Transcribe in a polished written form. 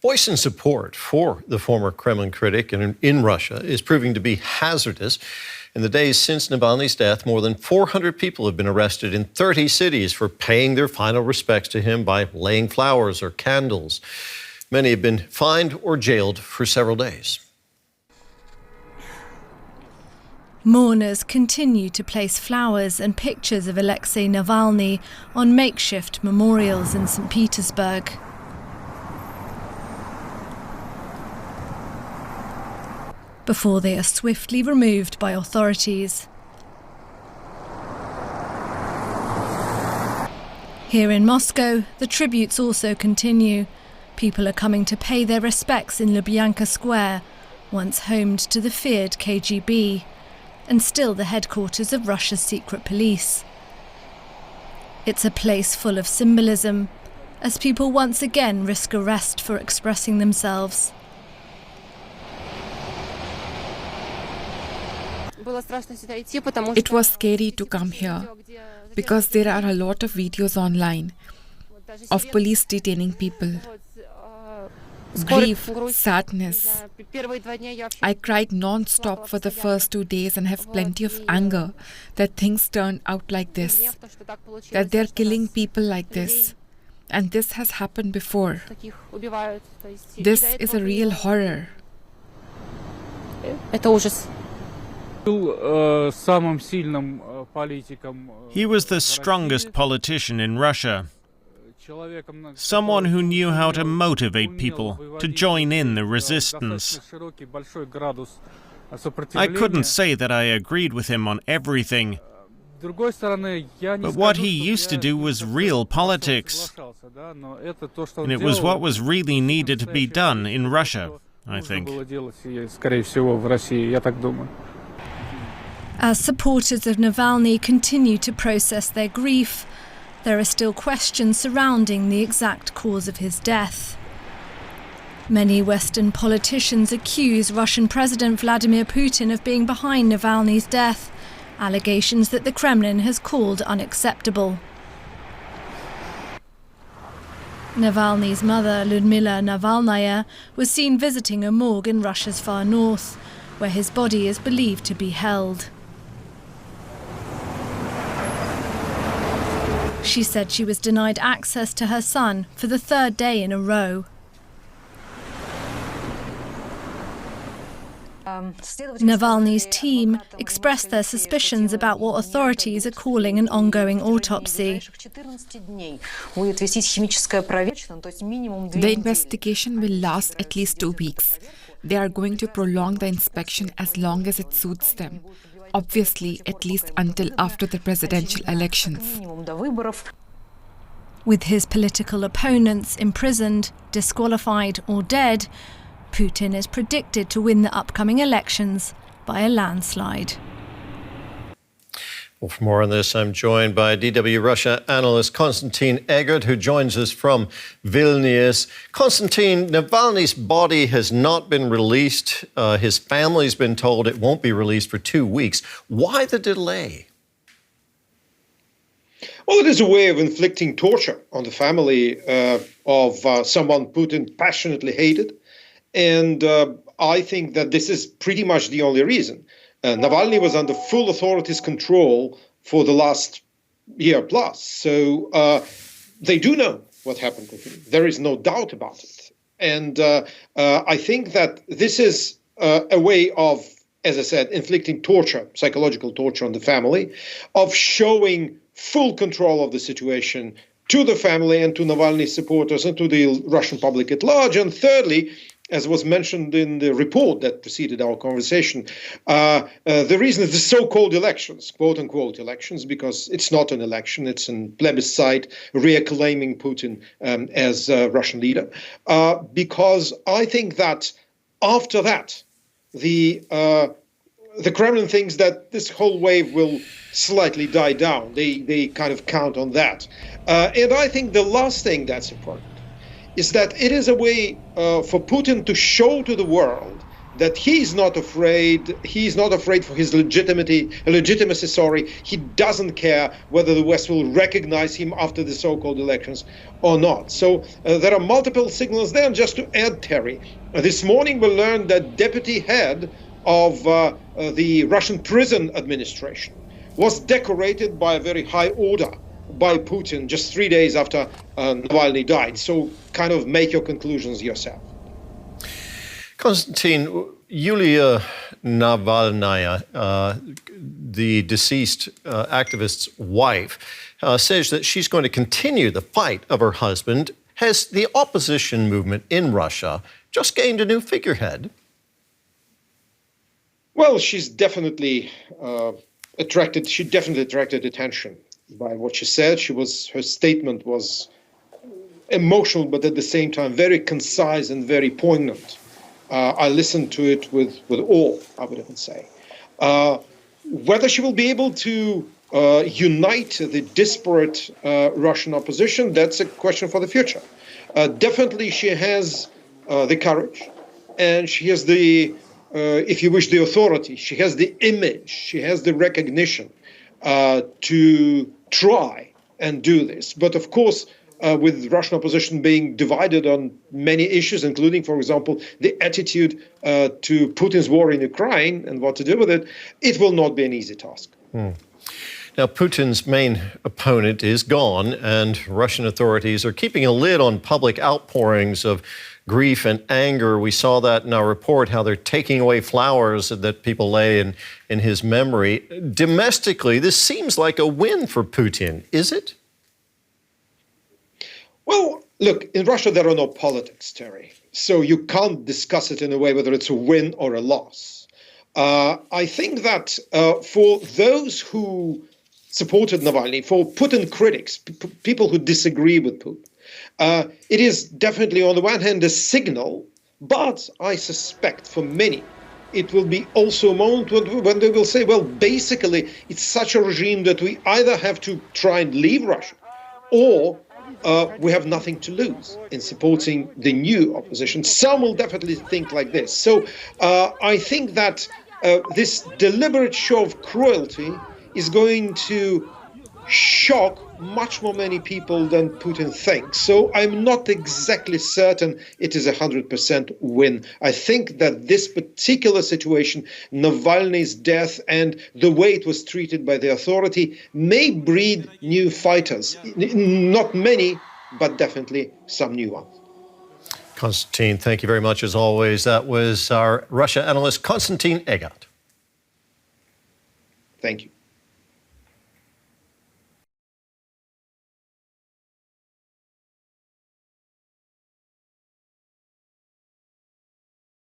Voicing support for the former Kremlin critic in Russia is proving to be hazardous. In the days since Navalny's death, more than 400 people have been arrested in 30 cities for paying their final respects to him by laying flowers or candles. Many have been fined or jailed for several days. Mourners continue to place flowers and pictures of Alexei Navalny on makeshift memorials in St. Petersburg. Before they are swiftly removed by authorities. Here in Moscow, the tributes also continue. People are coming to pay their respects in Lubyanka Square, once homed to the feared KGB, and still the headquarters of Russia's secret police. It's a place full of symbolism, as people once again risk arrest for expressing themselves. It was scary to come here because there are a lot of videos online of police detaining people. Grief, sadness. I cried non-stop for the first 2 days and have plenty of anger that things turned out like this, that they're killing people like this. And this has happened before. This is a real horror. He was the strongest politician in Russia. Someone who knew how to motivate people to join in the resistance. I couldn't say that I agreed with him on everything, but what he used to do was real politics. And it was what was really needed to be done in Russia, I think. As supporters of Navalny continue to process their grief, there are still questions surrounding the exact cause of his death. Many Western politicians accuse Russian President Vladimir Putin of being behind Navalny's death, allegations that the Kremlin has called unacceptable. Navalny's mother, Lyudmila Navalnaya, was seen visiting a morgue in Russia's far north, where his body is believed to be held. She said she was denied access to her son for the third day in a row. Navalny's team expressed their suspicions about what authorities are calling an ongoing autopsy. The investigation will last at least 2 weeks. They are going to prolong the inspection as long as it suits them. Obviously, at least until after the presidential elections. With his political opponents imprisoned, disqualified or dead, Putin is predicted to win the upcoming elections by a landslide. Well, for more on this, I'm joined by DW Russia analyst Konstantin Eggert, who joins us from Vilnius. Konstantin, Navalny's body has not been released. His family's been told it won't be released for 2 weeks. Why the delay? Well, it is a way of inflicting torture on the family of someone Putin passionately hated. And I think that this is pretty much the only reason. Navalny was under full authorities' control for the last year plus. So they do know what happened to him. There is no doubt about it. And I think that this is a way of, as I said, inflicting torture, psychological torture on the family, of showing full control of the situation to the family and to Navalny's supporters and to the Russian public at large. And thirdly, as was mentioned in the report that preceded our conversation, the reason is the so-called elections, quote-unquote elections, because it's not an election, it's a plebiscite reacclaiming Putin as Russian leader. Because I think that after that, the Kremlin thinks that this whole wave will slightly die down. They kind of count on that. And I think the last thing that's important is that it is a way for Putin to show to the world that he's not afraid for his legitimacy. He doesn't care whether the West will recognize him after the so-called elections or not. So there are multiple signals there. And just to add, Terry, this morning we learned that deputy head of the Russian prison administration was decorated by a very high order by Putin just 3 days after Navalny died. So kind of make your conclusions yourself. Konstantin, Yulia Navalnaya, the deceased activist's wife, says that she's going to continue the fight of her husband. Has the opposition movement in Russia just gained a new figurehead? Well, she's definitely attracted attention by what she said. Her statement was emotional, but at the same time very concise and very poignant. I listened to it with awe, I would even say. Whether she will be able to unite the disparate Russian opposition, that's a question for the future. Definitely she has the courage, and she has the, if you wish, the authority. She has the image, she has the recognition to try and do this. But of course, with Russian opposition being divided on many issues, including, for example, the attitude to Putin's war in Ukraine and what to do with it, it will not be an easy task. Now, Putin's main opponent is gone, and Russian authorities are keeping a lid on public outpourings of grief and anger. We saw that in our report, how they're taking away flowers that people lay in his memory. Domestically, this seems like a win for Putin, is it? Well, look, in Russia, there are no politics, Terry. So you can't discuss it in a way whether it's a win or a loss. I think that for those who supported Navalny, for Putin critics, people who disagree with Putin, it is definitely, on the one hand, a signal, but I suspect for many, it will be also a moment when they will say, well, basically, it's such a regime that we either have to try and leave Russia, or we have nothing to lose in supporting the new opposition. Some will definitely think like this. So I think that this deliberate show of cruelty is going to shock much more many people than Putin thinks. So I'm not exactly certain it is 100% win. I think that this particular situation, Navalny's death and the way it was treated by the authority, may breed new fighters. Not many, but definitely some new ones. Konstantin, thank you very much as always. That was our Russia analyst, Konstantin Eggert. Thank you.